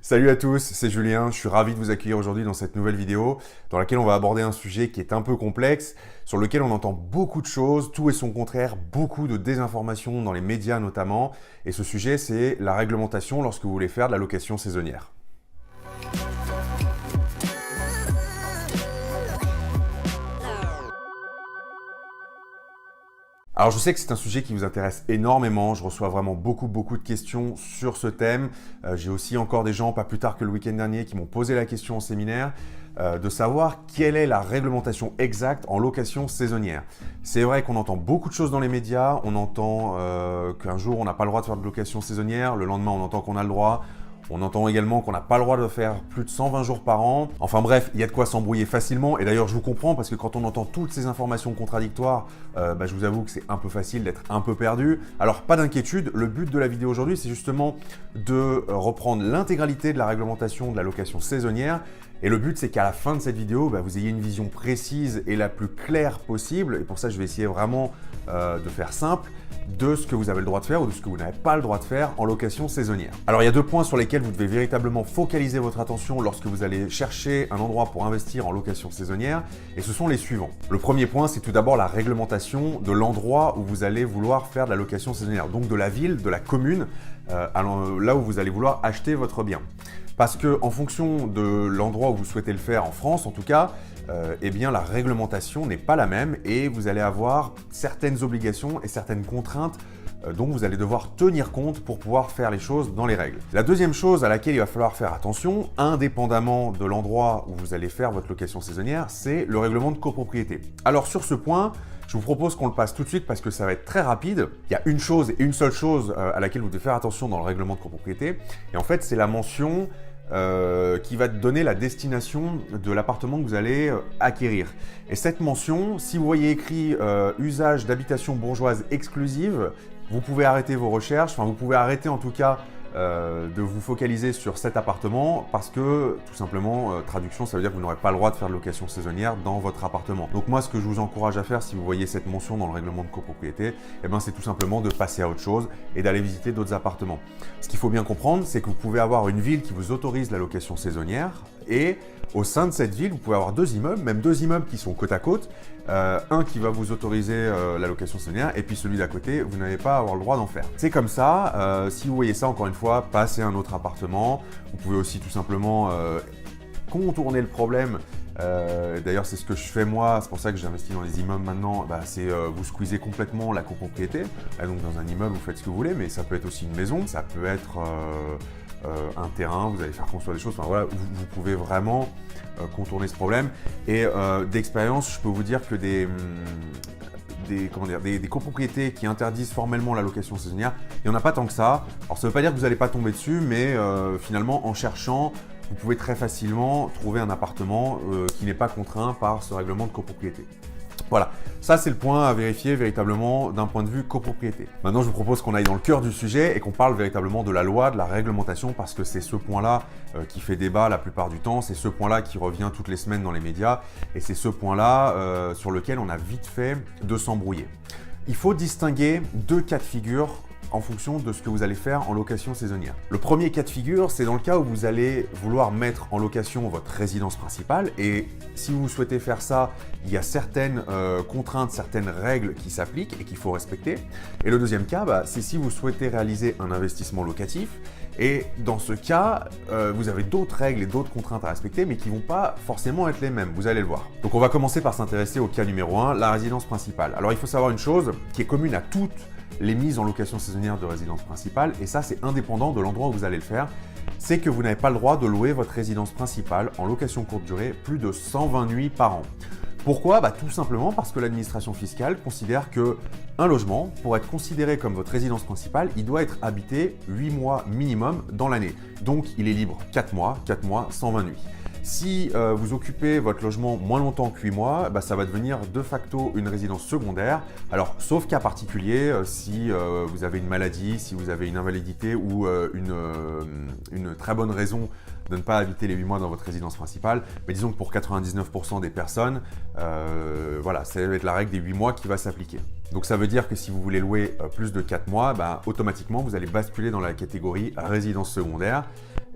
Salut à tous, c'est Julien, je suis ravi de vous accueillir aujourd'hui dans cette nouvelle vidéo dans laquelle on va aborder un sujet qui est un peu complexe, sur lequel on entend beaucoup de choses, tout et son contraire, beaucoup de désinformation dans les médias notamment, et ce sujet c'est la réglementation lorsque vous voulez faire de la location saisonnière. Alors je sais que c'est un sujet qui vous intéresse énormément, je reçois vraiment beaucoup de questions sur ce thème. J'ai aussi encore des gens, pas plus tard que le week-end dernier, qui m'ont posé la question en séminaire de savoir quelle est la réglementation exacte en location saisonnière. C'est vrai qu'on entend beaucoup de choses dans les médias, on entend qu'un jour on n'a pas le droit de faire de location saisonnière, le lendemain on entend qu'on a le droit. On entend également qu'on n'a pas le droit de faire plus de 120 jours par an. Enfin bref, il y a de quoi s'embrouiller facilement. Et d'ailleurs, je vous comprends parce que quand on entend toutes ces informations contradictoires, je vous avoue que c'est un peu facile d'être un peu perdu. Alors pas d'inquiétude, le but de la vidéo aujourd'hui, c'est justement de reprendre l'intégralité de la réglementation de la location saisonnière. Et le but, c'est qu'à la fin de cette vidéo, vous ayez une vision précise et la plus claire possible. Et pour ça, je vais essayer vraiment de faire simple de ce que vous avez le droit de faire ou de ce que vous n'avez pas le droit de faire en location saisonnière. Alors il y a deux points sur lesquels vous devez véritablement focaliser votre attention lorsque vous allez chercher un endroit pour investir en location saisonnière, et ce sont les suivants. Le premier point, c'est tout d'abord la réglementation de l'endroit où vous allez vouloir faire de la location saisonnière, donc de la ville, de la commune, là où vous allez vouloir acheter votre bien. Parce que en fonction de l'endroit où vous souhaitez le faire en France, en tout cas, eh bien la réglementation n'est pas la même et vous allez avoir certaines obligations et certaines contraintes dont vous allez devoir tenir compte pour pouvoir faire les choses dans les règles. La deuxième chose à laquelle il va falloir faire attention, indépendamment de l'endroit où vous allez faire votre location saisonnière, c'est le règlement de copropriété. Alors sur ce point, je vous propose qu'on le passe tout de suite parce que ça va être très rapide. Il y a une chose et une seule chose à laquelle vous devez faire attention dans le règlement de copropriété, et en fait c'est la mention qui va donner la destination de l'appartement que vous allez acquérir. Et cette mention, si vous voyez écrit usage d'habitation bourgeoise exclusive, vous pouvez arrêter vos recherches, enfin vous pouvez arrêter en tout cas de vous focaliser sur cet appartement parce que tout simplement, traduction, ça veut dire que vous n'aurez pas le droit de faire de location saisonnière dans votre appartement. Donc moi, ce que je vous encourage à faire si vous voyez cette mention dans le règlement de copropriété, c'est tout simplement de passer à autre chose et d'aller visiter d'autres appartements. Ce qu'il faut bien comprendre, c'est que vous pouvez avoir une ville qui vous autorise la location saisonnière et au sein de cette ville, vous pouvez avoir deux immeubles, même deux immeubles qui sont côte à côte. Un qui va vous autoriser la location saisonnière et puis celui d'à côté, vous n'allez pas avoir le droit d'en faire. C'est comme ça, si vous voyez ça, encore une fois, passez à un autre appartement. Vous pouvez aussi tout simplement contourner le problème. D'ailleurs, c'est ce que je fais moi, c'est pour ça que j'investis dans les immeubles maintenant, c'est vous squeezez complètement la copropriété. Donc dans un immeuble, vous faites ce que vous voulez, mais ça peut être aussi une maison, ça peut être un terrain, vous allez faire construire des choses, enfin voilà, vous pouvez vraiment contourner ce problème. Et d'expérience, je peux vous dire que des copropriétés qui interdisent formellement la location saisonnière, il n'y en a pas tant que ça. Alors ça ne veut pas dire que vous n'allez pas tomber dessus, mais finalement en cherchant, vous pouvez très facilement trouver un appartement qui n'est pas contraint par ce règlement de copropriété. Voilà, ça c'est le point à vérifier véritablement d'un point de vue copropriété. Maintenant, je vous propose qu'on aille dans le cœur du sujet et qu'on parle véritablement de la loi, de la réglementation, parce que c'est ce point-là qui fait débat la plupart du temps, c'est ce point-là qui revient toutes les semaines dans les médias, et c'est ce point-là sur lequel on a vite fait de s'embrouiller. Il faut distinguer deux cas de figure en fonction de ce que vous allez faire en location saisonnière. Le premier cas de figure, c'est dans le cas où vous allez vouloir mettre en location votre résidence principale et si vous souhaitez faire ça, il y a certaines contraintes, certaines règles qui s'appliquent et qu'il faut respecter. Et le deuxième cas, c'est si vous souhaitez réaliser un investissement locatif et dans ce cas, vous avez d'autres règles et d'autres contraintes à respecter mais qui ne vont pas forcément être les mêmes, vous allez le voir. Donc on va commencer par s'intéresser au cas numéro 1, la résidence principale. Alors il faut savoir une chose qui est commune à toutes les mises en location saisonnière de résidence principale, et ça c'est indépendant de l'endroit où vous allez le faire, c'est que vous n'avez pas le droit de louer votre résidence principale en location courte durée plus de 120 nuits par an. Pourquoi ? Tout simplement parce que l'administration fiscale considère que un logement, pour être considéré comme votre résidence principale, il doit être habité 8 mois minimum dans l'année. Donc il est libre 4 mois, 120 nuits. Si vous occupez votre logement moins longtemps que 8 mois, ça va devenir de facto une résidence secondaire. Alors, sauf cas particulier, si vous avez une maladie, si vous avez une invalidité ou une très bonne raison de ne pas habiter les 8 mois dans votre résidence principale. Mais disons que pour 99% des personnes, voilà, ça va être la règle des 8 mois qui va s'appliquer. Donc ça veut dire que si vous voulez louer plus de 4 mois, automatiquement vous allez basculer dans la catégorie résidence secondaire.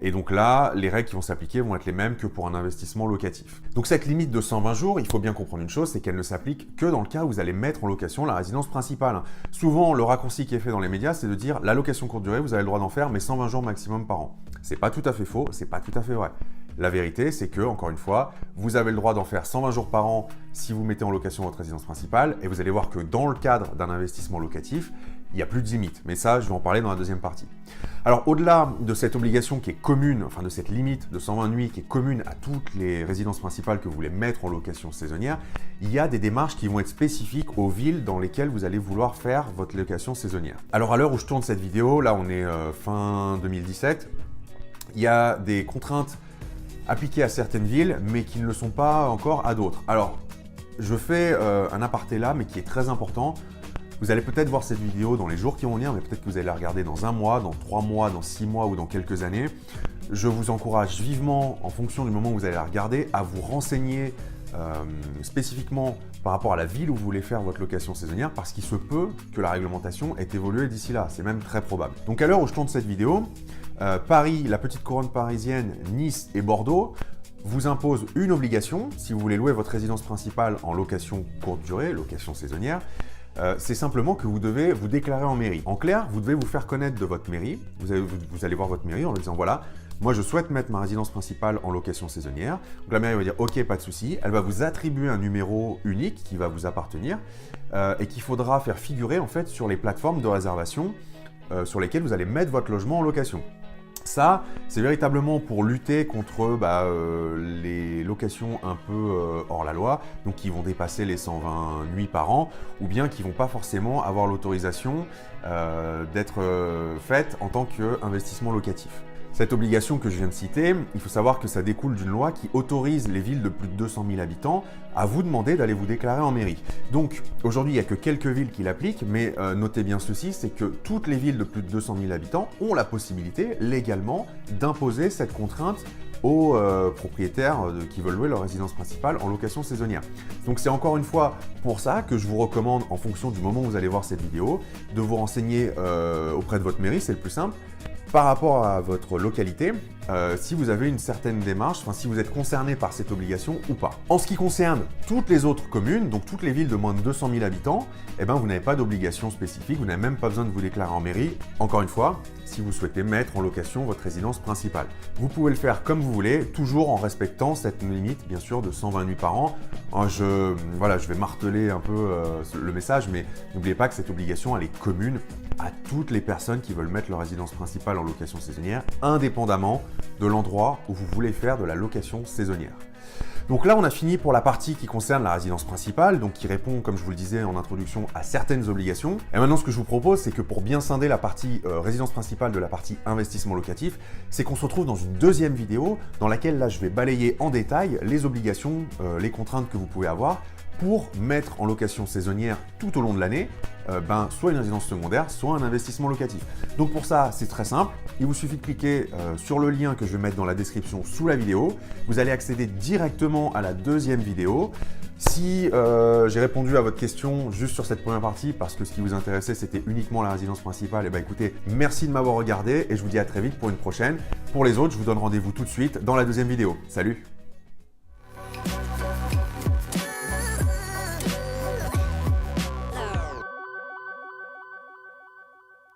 Et donc là, les règles qui vont s'appliquer vont être les mêmes que pour un investissement locatif. Donc cette limite de 120 jours, il faut bien comprendre une chose, c'est qu'elle ne s'applique que dans le cas où vous allez mettre en location la résidence principale. Souvent, le raccourci qui est fait dans les médias, c'est de dire la location courte durée, vous avez le droit d'en faire, mais 120 jours maximum par an. C'est pas tout à fait faux, c'est pas tout à fait vrai. La vérité, c'est que, encore une fois, vous avez le droit d'en faire 120 jours par an si vous mettez en location votre résidence principale, et vous allez voir que dans le cadre d'un investissement locatif, il n'y a plus de limite. Mais ça, je vais en parler dans la deuxième partie. Alors, au-delà de cette obligation qui est commune, enfin de cette limite de 120 nuits qui est commune à toutes les résidences principales que vous voulez mettre en location saisonnière, il y a des démarches qui vont être spécifiques aux villes dans lesquelles vous allez vouloir faire votre location saisonnière. Alors, à l'heure où je tourne cette vidéo, là on est fin 2017, il y a des contraintes appliquées à certaines villes, mais qui ne le sont pas encore à d'autres. Alors, je fais un aparté là, mais qui est très important. Vous allez peut-être voir cette vidéo dans les jours qui vont venir, mais peut-être que vous allez la regarder dans 1 mois, dans 3 mois, dans 6 mois ou dans quelques années. Je vous encourage vivement, en fonction du moment où vous allez la regarder, à vous renseigner spécifiquement par rapport à la ville où vous voulez faire votre location saisonnière, parce qu'il se peut que la réglementation ait évolué d'ici là. C'est même très probable. Donc à l'heure où je tourne cette vidéo, Paris, la petite couronne parisienne, Nice et Bordeaux vous imposent une obligation si vous voulez louer votre résidence principale en location courte durée, location saisonnière. C'est simplement que vous devez vous déclarer en mairie. En clair, vous devez vous faire connaître de votre mairie. Vous allez voir votre mairie en lui disant voilà, moi je souhaite mettre ma résidence principale en location saisonnière. Donc la mairie va dire ok, pas de souci. Elle va vous attribuer un numéro unique qui va vous appartenir et qu'il faudra faire figurer en fait sur les plateformes de réservation sur lesquelles vous allez mettre votre logement en location. Ça, c'est véritablement pour lutter contre les locations un peu hors la loi, donc qui vont dépasser les 120 nuits par an, ou bien qui ne vont pas forcément avoir l'autorisation d'être faites en tant qu'investissement locatif. Cette obligation que je viens de citer, il faut savoir que ça découle d'une loi qui autorise les villes de plus de 200 000 habitants à vous demander d'aller vous déclarer en mairie. Donc aujourd'hui, il n'y a que quelques villes qui l'appliquent, mais notez bien ceci, c'est que toutes les villes de plus de 200 000 habitants ont la possibilité légalement d'imposer cette contrainte aux propriétaires qui veulent louer leur résidence principale en location saisonnière. Donc c'est encore une fois pour ça que je vous recommande, en fonction du moment où vous allez voir cette vidéo, de vous renseigner auprès de votre mairie, c'est le plus simple, par rapport à votre localité, si vous avez une certaine démarche, enfin si vous êtes concerné par cette obligation ou pas. En ce qui concerne toutes les autres communes, donc toutes les villes de moins de 200 000 habitants, eh ben, vous n'avez pas d'obligation spécifique, vous n'avez même pas besoin de vous déclarer en mairie. Encore une fois, si vous souhaitez mettre en location votre résidence principale. Vous pouvez le faire comme vous voulez, toujours en respectant cette limite, bien sûr, de 120 nuits par an. Je vais marteler un peu le message, mais n'oubliez pas que cette obligation, elle est commune à toutes les personnes qui veulent mettre leur résidence principale en location saisonnière, indépendamment de l'endroit où vous voulez faire de la location saisonnière. Donc là, on a fini pour la partie qui concerne la résidence principale, donc qui répond, comme je vous le disais en introduction, à certaines obligations. Et maintenant, ce que je vous propose, c'est que pour bien scinder la partie résidence principale de la partie investissement locatif, c'est qu'on se retrouve dans une deuxième vidéo dans laquelle là, je vais balayer en détail les obligations, les contraintes que vous pouvez avoir pour mettre en location saisonnière tout au long de l'année, soit une résidence secondaire, soit un investissement locatif. Donc pour ça, c'est très simple. Il vous suffit de cliquer sur le lien que je vais mettre dans la description sous la vidéo. Vous allez accéder directement à la deuxième vidéo. Si j'ai répondu à votre question juste sur cette première partie, parce que ce qui vous intéressait, c'était uniquement la résidence principale, et bien écoutez, merci de m'avoir regardé et je vous dis à très vite pour une prochaine. Pour les autres, je vous donne rendez-vous tout de suite dans la deuxième vidéo. Salut!